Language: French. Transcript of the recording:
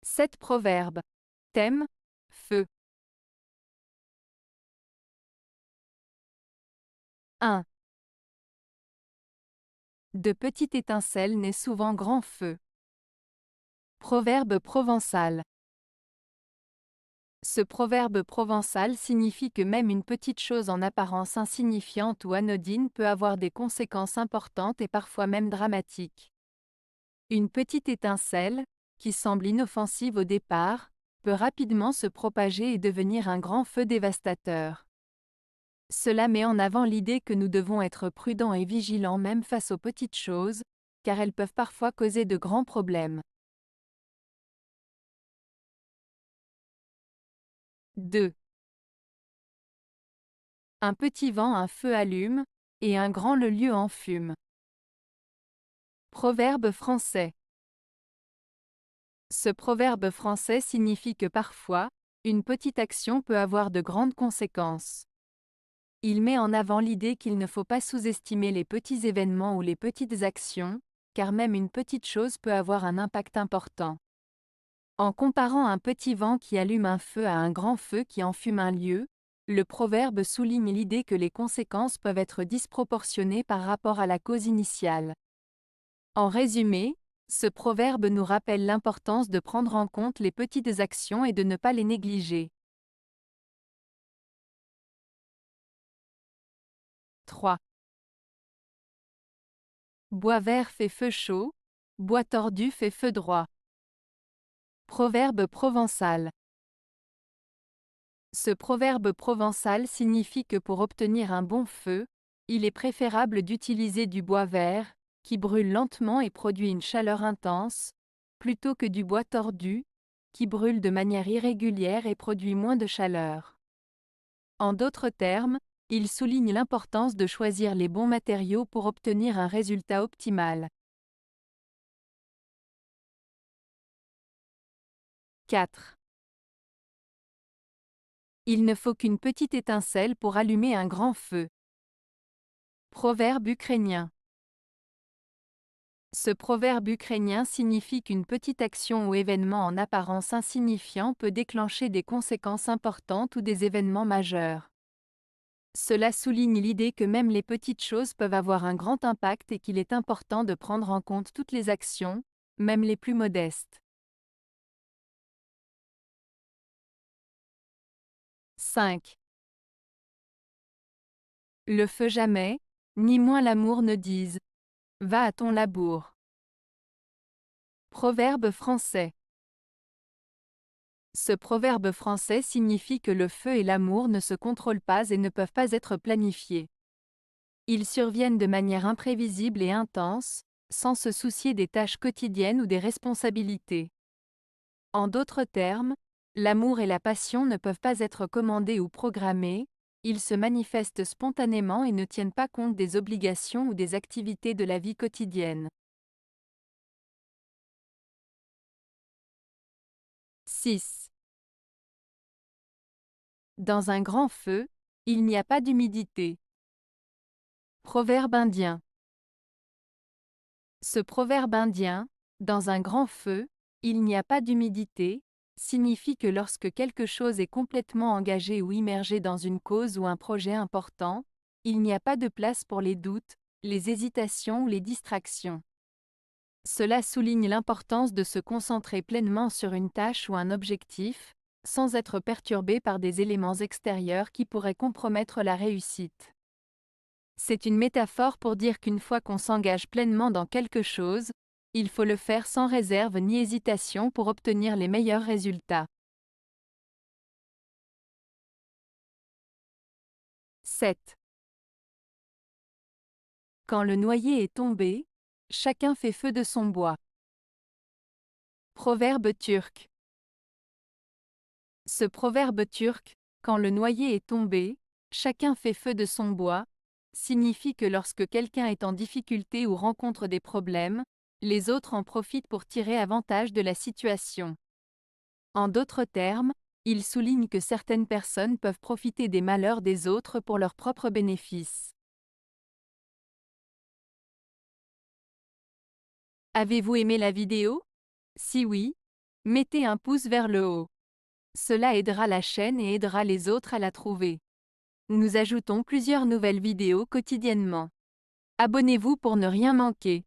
7 proverbes. Thème: feu. 1. De petite étincelle naît souvent grand feu. Proverbe provençal. Ce proverbe provençal signifie que même une petite chose en apparence insignifiante ou anodine peut avoir des conséquences importantes et parfois même dramatiques. Une petite étincelle, qui semble inoffensive au départ, peut rapidement se propager et devenir un grand feu dévastateur. Cela met en avant l'idée que nous devons être prudents et vigilants même face aux petites choses, car elles peuvent parfois causer de grands problèmes. 2. Un petit vent un feu allume, et un grand le lieu enfume. Proverbe français. Ce proverbe français signifie que parfois, une petite action peut avoir de grandes conséquences. Il met en avant l'idée qu'il ne faut pas sous-estimer les petits événements ou les petites actions, car même une petite chose peut avoir un impact important. En comparant un petit vent qui allume un feu à un grand feu qui enfume un lieu, le proverbe souligne l'idée que les conséquences peuvent être disproportionnées par rapport à la cause initiale. En résumé, ce proverbe nous rappelle l'importance de prendre en compte les petites actions et de ne pas les négliger. 3. Bois vert fait feu chaud, bois tordu fait feu droit. Proverbe provençal. Ce proverbe provençal signifie que pour obtenir un bon feu, il est préférable d'utiliser du bois vert, qui brûle lentement et produit une chaleur intense, plutôt que du bois tordu, qui brûle de manière irrégulière et produit moins de chaleur. En d'autres termes, il souligne l'importance de choisir les bons matériaux pour obtenir un résultat optimal. 4. Il ne faut qu'une petite étincelle pour allumer un grand feu. Proverbe ukrainien. Ce proverbe ukrainien signifie qu'une petite action ou événement en apparence insignifiant peut déclencher des conséquences importantes ou des événements majeurs. Cela souligne l'idée que même les petites choses peuvent avoir un grand impact et qu'il est important de prendre en compte toutes les actions, même les plus modestes. 5. Le feu jamais, ni moins l'amour ne disent. Va à ton labour. Proverbe français. Ce proverbe français signifie que le feu et l'amour ne se contrôlent pas et ne peuvent pas être planifiés. Ils surviennent de manière imprévisible et intense, sans se soucier des tâches quotidiennes ou des responsabilités. En d'autres termes, l'amour et la passion ne peuvent pas être commandés ou programmés, ils se manifestent spontanément et ne tiennent pas compte des obligations ou des activités de la vie quotidienne. 6. Dans un grand feu, il n'y a pas d'humidité. Proverbe indien. Ce proverbe indien, dans un grand feu, il n'y a pas d'humidité, signifie que lorsque quelque chose est complètement engagé ou immergé dans une cause ou un projet important, il n'y a pas de place pour les doutes, les hésitations ou les distractions. Cela souligne l'importance de se concentrer pleinement sur une tâche ou un objectif, sans être perturbé par des éléments extérieurs qui pourraient compromettre la réussite. C'est une métaphore pour dire qu'une fois qu'on s'engage pleinement dans quelque chose, il faut le faire sans réserve ni hésitation pour obtenir les meilleurs résultats. 7. Quand le noyer est tombé, chacun fait feu de son bois. Proverbe turc. Ce proverbe turc, quand le noyer est tombé, chacun fait feu de son bois, signifie que lorsque quelqu'un est en difficulté ou rencontre des problèmes, les autres en profitent pour tirer avantage de la situation. En d'autres termes, il souligne que certaines personnes peuvent profiter des malheurs des autres pour leur propre bénéfice. Avez-vous aimé la vidéo? Si oui, Mettez un pouce vers le haut. Cela aidera la chaîne et aidera les autres à la trouver. Nous ajoutons plusieurs nouvelles vidéos quotidiennement. Abonnez-vous pour ne rien manquer.